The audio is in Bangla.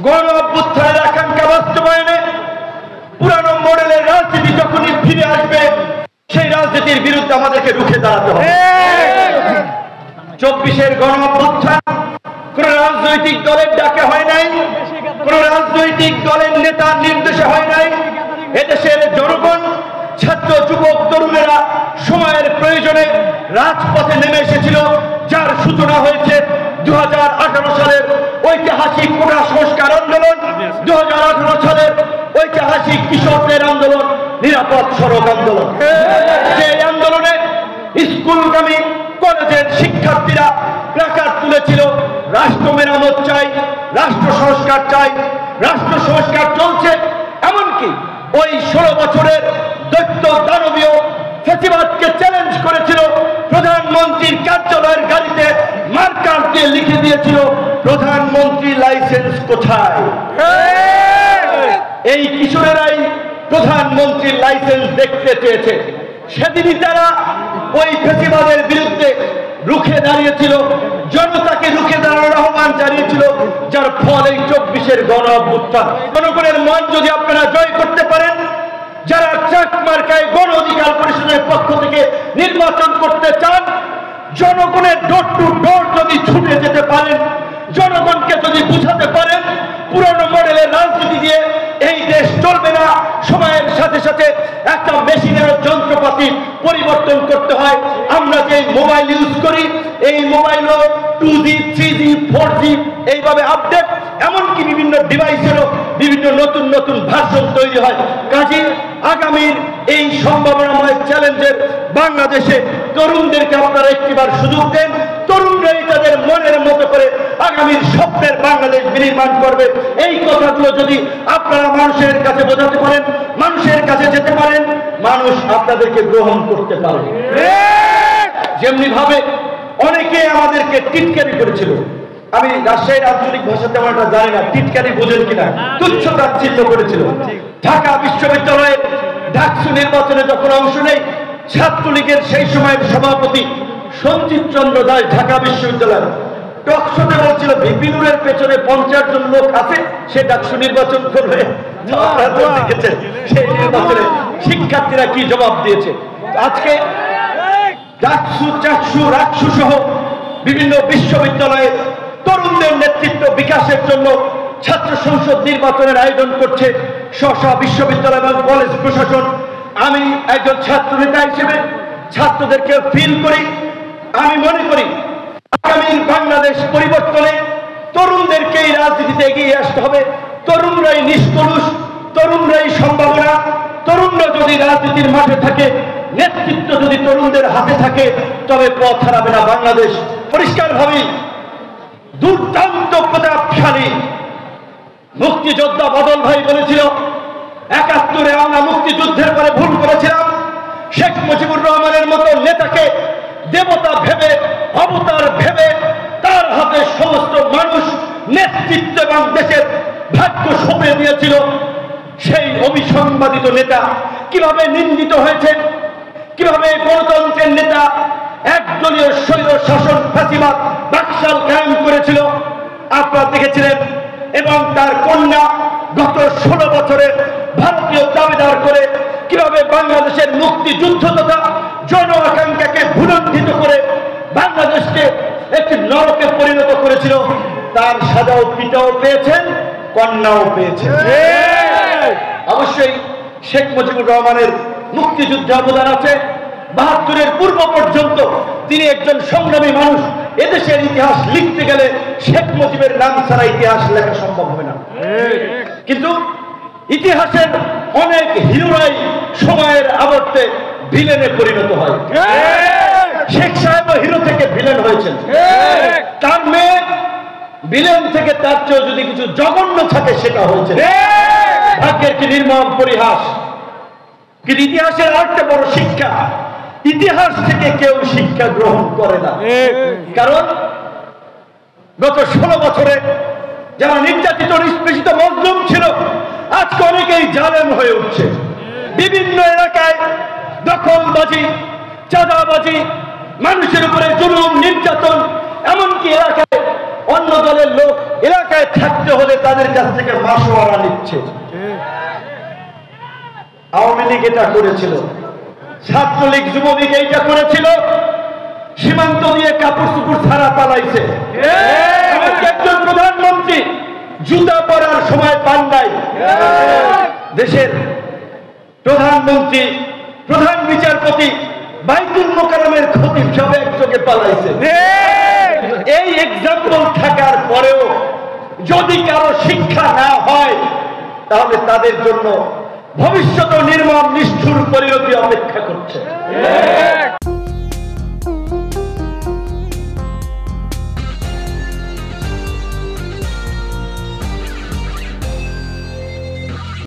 গণ অভ্যুত্থানের আকাঙ্ক্ষা বাস্তবায়নে পুরানো মডেলের রাজনীতি যখনই ফিরে আসবে, সেই রাজনীতির বিরুদ্ধে আমাদেরকে রুখে দাঁড়াতে হবে। 24-এর গণ অভ্যুত্থান কোন রাজনৈতিক দলের ডাকে হয় নাই, কোন রাজনৈতিক দলের নেতার নির্দেশে হয় নাই। এদেশের জনগণ, ছাত্র, যুবক, তরুণেরা সময়ের প্রয়োজনে রাজপথে নেমে এসেছিল, যার সূচনা হয়েছে 2018 সালের ঐতিহাসিক কোটা সংস্কার আন্দোলন, 2018 সালের ঐতিহাসিক কৃষকদের আন্দোলন, নিরাপদ সড়ক আন্দোলন। সেই আন্দোলনে স্কুলগামী কলেজের শিক্ষার্থীরা প্ল্যাকার্ড তুলেছিল, রাষ্ট্র মেরামত চাই, রাষ্ট্র সংস্কার চাই। রাষ্ট্র সংস্কার চলছে, এমনকি ওই 16 বছরের দৈত্য দানবীয় ফ্যাসিবাদকে চ্যালেঞ্জ করেছিল। প্রধানমন্ত্রীর কার্যালয়ের গাড়িতে মার্কার দিয়ে লিখে দিয়েছিল, প্রধানমন্ত্রী লাইসেন্স কোথায়? এই কিশোরেরাই প্রধানমন্ত্রীর লাইসেন্স দেখতে চেয়েছে। সেদিনই তারা ওই ফ্যাসিবাদের বিরুদ্ধে রুখে দাঁড়িয়েছিল, জনতাকে রুখে দাঁড়ানোর আহ্বান জানিয়েছিল, যার ফল এই 24-এর গণ অভ্যুত্থান। জনগণের মন যদি আপনারা জয় করতে পারেন, যারা ট্রাক মার্কায় গণ অধিকার পরিষদের পক্ষ থেকে নির্বাচন করতে চান, জনগণের ডোর টু ডোর যদি ছুটে যেতে পারেন, জনগণকে যদি বুঝাতে পারেন পুরনো মডেলের রাজনীতি দিয়ে এই দেশ চলবে না, সময়ের সাথে সাথে একটা মেশিনের যন্ত্রপাতি পরিবর্তন করতে হয়। আমরা যে মোবাইল ইউজ করি, এই মোবাইলও 2G, 3G, 4G এইভাবে আপডেট, এমনকি বিভিন্ন ডিভাইসেরও বিভিন্ন নতুন নতুন ভার্সন তৈরি হয়। কাজে আগামীর এই সম্ভাবনাময় চ্যালেঞ্জের বাংলাদেশে তরুণদেরকে আপনারা একটিবার সুযোগ দেন। তরুণরাই তাদের মনের মতো করে আগামীর স্বপ্নের বাংলাদেশ বিনির্মাণ করবে। এই কথাগুলো যদি আপনারা মানুষের কাছে বোঝাতে পারেন, মানুষের কাছে যেতে পারেন, মানুষ আপনাদেরকে গ্রহণ করতে পারে। যেমনি ভাবে অনেকে আমাদেরকে টিটকারি করেছিল, আমি রাজশাহীর আঞ্চলিক ভাষা তেমন একটা জানি না, টিটকারি বোঝেন কিনা, তুচ্ছ তাচ্ছিল্য করেছিল। ঢাকা বিশ্ববিদ্যালয়ের ডাকসু নির্বাচনে যখন অংশ নেই, ছাত্রলীগের সেই সময়ের সভাপতি সঞ্জিত চন্দ্র দাস ঢাকা বিশ্ববিদ্যালয়ের টকশোতে বলছিল, বিপিনুরের পেছনে 50 জন লোক আছে, সে ডাকসু নির্বাচন করবে। দেখেছেন সেই নির্বাচনে শিক্ষার্থীরা কি জবাব দিয়েছে। আজকে ডাকসু, চাকসু, রাকসু সহ বিভিন্ন বিশ্ববিদ্যালয়ে তরুণদের নেতৃত্ব বিকাশের জন্য ছাত্র সংসদ নির্বাচনের আয়োজন করছে স্ব বিশ্ববিদ্যালয় এবং কলেজ প্রশাসন। আমি একজন ছাত্র নেতা হিসেবে ছাত্রদেরকে ফিল করি, আমি মনে করি আগামীর বাংলাদেশ পরিবর্তনে তরুণদেরকে এই রাজনীতিতে এগিয়ে আসতে হবে। তরুণরাই নিষ্কলুষ, তরুণরাই সম্ভাবনা। তরুণরা যদি রাজনীতির মাঠে থাকে, নেতৃত্ব যদি তরুণদের হাতে থাকে, তবে পথ হারাবে না বাংলাদেশ। পরিষ্কারভাবেই দুর্দান্ত প্রতাপশালী মুক্তিযোদ্ধা বদল ভাই বলেছিল, 71-এ আমরা মুক্তিযুদ্ধের পরে ভুল করেছিলাম। শেখ মুজিবুর রহমানের মতো নেতাকে দেবতা ভেবে, অবতার ভেবে তার হাতে সমস্ত মানুষ নেতৃত্ব এবং দেশের ভাগ্য সঁপে দিয়েছিল। সেই অবিসংবাদিত নেতা কিভাবে নিন্দিত হয়েছে, কিভাবে গণতন্ত্রের নেতা একদলীয় স্বৈর শাসন ফ্যাসিবাদ বাকশাল কায়েম করেছিল আপনারা দেখেছিলেন। এবং তার কন্যা গত 16 বছরে ভারতীয় দাবিদার করে কিভাবে বাংলাদেশের মুক্তিযুদ্ধ তথা জন আকাঙ্ক্ষাকে ভুলণ্ঠিত করে বাংলাদেশকে একটি নরকে পরিণত করেছিল। তার সাজাও পিতাও পেয়েছেন, কন্যাও পেয়েছেন। অবশ্যই শেখ মুজিবুর রহমানের মুক্তিযুদ্ধে অবদান আছে। 72-এর পূর্ব পর্যন্ত তিনি একজন সংগ্রামী মানুষ। এদেশের ইতিহাস লিখতে গেলে শেখ মুজিবের নাম ছাড়া ইতিহাস লেখা সম্ভব হবে না। কিন্তু ইতিহাসের অনেক হিরোরাই সময়ের আবর্তে ভিলেনে পরিণত হয়। শেখ সাহেব হিরো থেকে ভিলেন হয়েছেন। তার মেয়ে ভিলেন থেকে তার চেয়ে যদি কিছু জঘন্য থাকে সেটা হয়েছে। ভাগ্যের কি নির্মম পরিহাস। কিন্তু ইতিহাসের আরেকটা বড় শিক্ষা, ইতিহাস থেকে কেউ শিক্ষা গ্রহণ করে না। কারণ গত 16 বছরে যারা নির্যাতিত নিষ্পেষিত মজলুম ছিল, আজকে অনেকেই জালেম হয়ে উঠছে। বিভিন্ন এলাকায় দখলবাজি, চাঁদাবাজি, মানুষের উপরে জুলুম, নির্যাতন, এমনকি এলাকায় অন্য দলের লোক এলাকায় থাকতে হলে তাদের কাছ থেকে মাসোয়ারা নিচ্ছে। আওয়ামী লীগ এটা করেছিল, ছাত্রলীগ যুবলীগ এইটা করেছিল, সীমান্ত দিয়ে কাপড় চুপুর ছাড়া পালাইছে। একজন প্রধানমন্ত্রী জুতা পরার সময় পান নাই। দেশের প্রধানমন্ত্রী, প্রধান বিচারপতি, বাইতুল মোকাররমের খতিব সব একযোগে পালাইছে। এই এক্সাম্পল থাকার পরেও যদি কারো শিক্ষা না হয় তাহলে তাদের জন্য ভবিষ্যৎ নির্মম নিষ্ঠুর পরিণতি অপেক্ষা করছে।